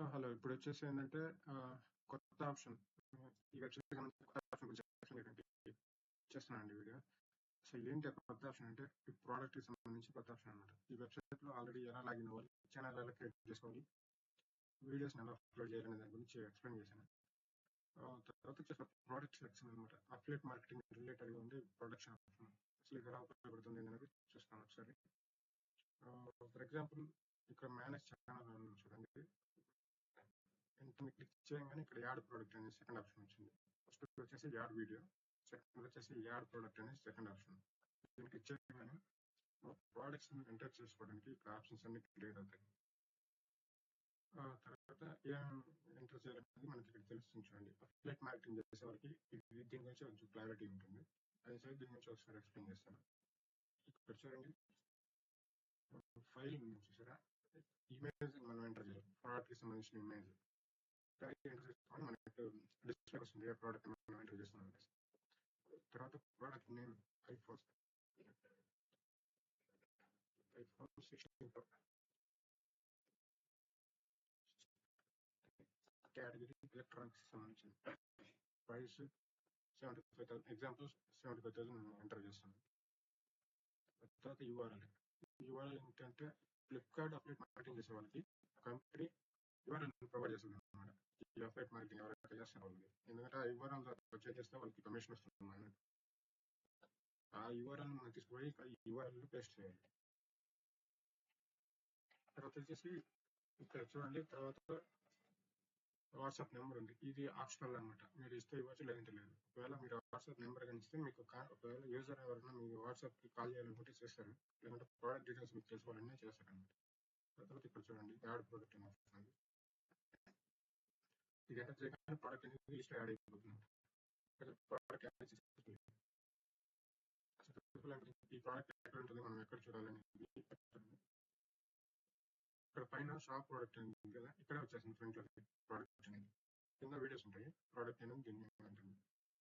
Hello. ఇప్పుడొచ్చేసి ఏందంటే కొత్త option. ఈ వెబ్‌సైట్‌కి సంబంధించిన కొత్త ఆప్షన్ గురించి ఎక్స్‌ప్లెయిన్ చేస్తున్నానండి వీడియో. అసలు ఏంటి ఆ కొత్త ఆప్షన్ అంటే, ఈ ప్రోడక్ట్‌కి సంబంధించి కొత్త ఆప్షన్ అనమాట. ఈ వెబ్‌సైట్‌లో ఆల్రెడీ ఎలా లాగిన్ అవ్వాలి, ఛానెల్ ఎలా క్రియేట్ చేసుకోవాలి, వీడియోస్‌ని ఎలా అప్‌లోడ్ చేయాలనే దాని గురించి ఎక్స్‌ప్లెయిన్ చేశాను. తర్వాత వచ్చేసి ప్రోడక్ట్ సెక్షన్ అనమాట. అఫిలియేట్ మార్కెటింగ్ రిలేటెడ్‌గా ఉండే ప్రొడక్షన్ ఆప్షన్. అసలు ఇది ఎలా ఉపయోగపడుతుంది అనేది చూస్తాను ఒకసారి. ఫర్ ఎగ్జాంపుల్ ఇక్కడ మేనేజ్ ఛానల్ అని చూడండి. ఇంటిని క్లిక్ చేయగానే ఇక్కడ యాడ్ ప్రోడక్ట్ అనేది సెకండ్ ఆప్షన్ వచ్చింది. ఫస్ట్ వచ్చేసి యాడ్ వీడియో, సెకండ్ వచ్చేసి యాడ్ ప్రోడక్ట్ అనేది సెకండ్ ఆప్షన్. దీన్ని క్లిక్ చేయగానే ప్రోడక్ట్స్ ఎంటర్ చేసుకోవడానికి ఇక్కడ ఆప్షన్స్ అన్ని క్లియర్ అవుతాయి. తర్వాత ఏం ఎంటర్ చేయాలనేది మనకి ఇక్కడ తెలుస్తుంది చూడండి. అఫిలియేట్ మార్కెటింగ్ చేసే వాళ్ళకి దీని గురించి కొంచెం క్లారిటీ ఉంటుంది. అదే సరే దీని గురించి ఒకసారి ఎక్స్ప్లెయిన్ చేస్తాను. ఇక్కడ చూడండి, ఫైల్ చూసారా, ఇమేజ్ మనం ఎంటర్ చేయాలి. ప్రోడక్ట్ కి సంబంధించిన ఇమేజ్ ఎంటర్ చేసుకొని మనకి డిస్ప్లే వస్తుంది ఏ ప్రోడక్ట్ మనం ఎంటర్ చేస్తున్నాం. తర్వాత product name iPhone 16 Pro, category electronics సంబంధించిన ప్రైస్ 75,000, ఎగ్జాంపుల్ 75,000 ఎంటర్ చేస్తాను. తర్వాత యూఆర్ఎల్ ఏంటంటే ఫ్లిప్కార్ట్ అఫిలియేట్ మార్కెటింగ్ చేసే వాళ్ళకి కంపెనీ యూఆర్ఎల్ ప్రొవైడ్ చేస్తుంది అనమాట. ఈ అఫిలియేట్ మార్కెటింగ్ ఎవరైతే చేస్తారో వాళ్ళకి, ఎందుకంటే ఆ యూఆర్ఎల్ పర్చేజ్ చేస్తే వాళ్ళకి కమిషన్ వస్తుంది అన్నమాట. ఆ యూఆర్ఎల్ మనం తీసుకుపోయి ఈ యూఆర్ఎల్ పేస్ట్ చేయాలి. తర్వాత వచ్చేసి ఇక్కడ చూడండి, తర్వాత వాట్సాప్ నెంబర్ ఉంది. ఇది ఆప్షనల్ అనమాట. మీరు ఇస్తే ఇవ్వచ్చు, లేదంటే లేదు. ఒకవేళ మీరు వాట్సాప్ నెంబర్ కానీ ఇస్తే మీకు ఒకవేళ యూజర్ ఎవరైనా మీ వాట్సాప్ కి కాల్ చేయాలనుకుంటే చేస్తారు, లేదంటే ప్రోడక్ట్ డీటెయిల్స్ మీకు తెలుసుకోవాలన్నా చేస్తారు అనమాట. తర్వాత ఇక్కడ చూడండి, యాడ్ ప్రోడక్ట్ అనే ఆప్షన్ ఉంది. ఇది ఎంటర్ చేయగానే ప్రోడక్ట్ అనేది లిస్ట్ యాడ్ అయిపోతుంది. ప్రోడక్ట్ యాడ్ చేసి ఈ ప్రోడక్ట్ ఎక్కడ ఉంటుంది, మనం ఎక్కడ చూడాలనేది ఇక్కడ పైన షాప్ ప్రోడక్ట్ ఉంది కదా, ఇక్కడే వచ్చేసింది ఫ్రంట్ లో ప్రోడక్ట్ అనేది. కింద వీడియోస్ ఉంటాయి, ప్రోడక్ట్ అనేది దీన్ని ఉంటుంది.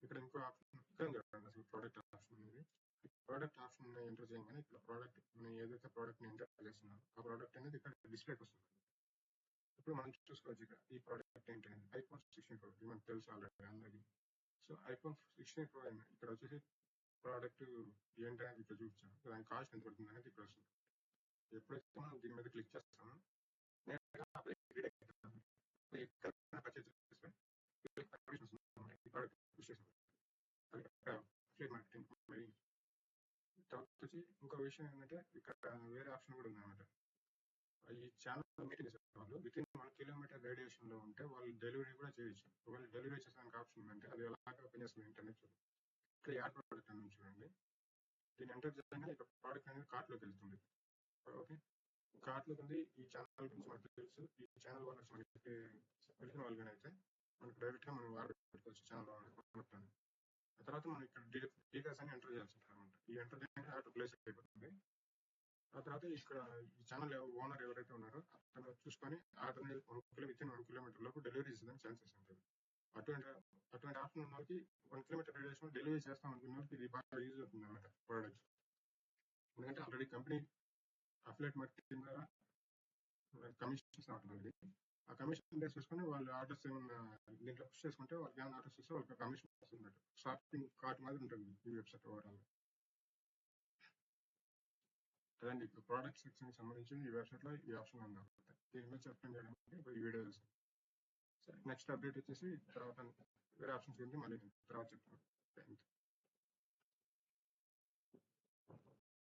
ఇక్కడ ఇంకో ఆప్షన్ ఇక్కడ చూడండి, అసలు ప్రోడక్ట్ ఆప్షన్ అనేది. ఈ ప్రోడక్ట్ ఆప్షన్ ఎంటర్ చేయగానే ఇక్కడ ప్రోడక్ట్ మనం ఏదైతే ప్రోడక్ట్ ని ఎంటర్ చేస్తున్నామో ఆ ప్రోడక్ట్ అనేది ఇక్కడ డిస్ప్లేకి వస్తుంది. ఇప్పుడు మనం చూసుకోవచ్చు ఇక్కడ ఈ ప్రోడక్ట్ ఏంటనేది ఐఫోన్ 16 Pro. ఇది మనకు తెలుసు ఆల్రెడీ అందరికి. సో ఐఫోన్ 16 Pro ఇక్కడ వచ్చేసి ప్రోడక్ట్ ఏంటనేది ఇక్కడ చూపించాను. దాని కాస్ట్ ఎంత పడుతుంది అనేది ఇక్కడ వస్తుంది. ఎప్పుడైతే మనం దీని మీద క్లిక్ చేస్తామో ఇంకో విషయం ఏంటంటే ఇక్కడ వేరే ఆప్షన్ కూడా ఉంది అనమాట. ఈ ఛానల్ మీటింగ్ చేసే వాళ్ళు విత్ ఇన్ 1 కిలోమీటర్ రేడియేషన్ లో ఉంటే వాళ్ళు డెలివరీ కూడా చేయొచ్చు. ఒకవేళ డెలివరీ చేసేదానికి ఆప్షన్ ఉందంటే అది ఎలాగ ఓపెన్ చేస్తుంది ఇంటర్నెట్ చూడండి. ఇక్కడ యాడ్ ప్రోడక్ట్ అని చూడండి. దీన్ని ఎంటర్ చేయగానే ఇక్కడ ప్రోడక్ట్ అనేది కార్ట్ లోకి వెళ్తుంది. ఓకే, కార్ట్ లోకి ఉంది. ఈ ఛానల్ గురించి మనకు తెలుసు. ఈ ఛానల్ ఓనర్స్ మనకి తెలిసిన వాళ్ళు అయితే మనకు డైరెక్ట్ గా మనం పెట్టుకోవచ్చు ఛానల్ ఓనర్. ఆ తర్వాత మనం ఇక్కడ డీటెయిల్స్ అని ఎంటర్ చేయాల్సి ఉంటుంది అనమాట. ఈ ఎంటర్ చేయగానే ఆటో ప్లేస్ అయిపోతుంది. ఆ తర్వాత ఇక్కడ ఈ ఛానల్ ఓనర్ ఎవరైతే ఉన్నారో అతను చూసుకొని అతను విత్ ఇన్ 1 కిలోమీటర్ లోపు డెలివరీ ఇస్తుందని ఛాన్సెస్ ఉంటుంది. అటువంటి ఆప్షన్ ఉన్న వాళ్ళకి 1 కిలోమీటర్ రేడియేషన్ డెలివరీ చేస్తాం అనుకున్న వాళ్ళకి ఇది బాగా యూజ్ అవుతుంది అనమాట ప్రోడక్ట్. ఎందుకంటే ఆల్రెడీ కంపెనీ అఫిలియేట్ మార్కెటింగ్ ద్వారా కమిషన్స్ అవుతుంది. ఆ కమిషన్ బేస్ చేసుకుని వాళ్ళు ఆర్డర్స్ ఏమన్నా దీంట్లో పుష్ చేసుకుంటే వాళ్ళకి ఏమైనా ఆర్డర్స్ వస్తే వాళ్ళకి కమిషన్ వస్తుంది. షాపింగ్ కార్ట్ మాదిరి ఉంటుంది ఈ వెబ్సైట్ ఓవరాల్. కదండి, ఇప్పుడు ప్రోడక్ట్ సెక్షన్ కి సంబంధించి ఈ వెబ్సైట్ లో ఈ ఆప్షన్ ఉంది. దీని గురించి ఎక్స్ప్లెయిన్ చేయడానికి ఈ వీడియో చేస్తాను. సరే, నెక్స్ట్ అప్డేట్ వచ్చేసి తర్వాత వేరే ఆప్షన్స్ గురించి మళ్ళీ తర్వాత చెప్తాను.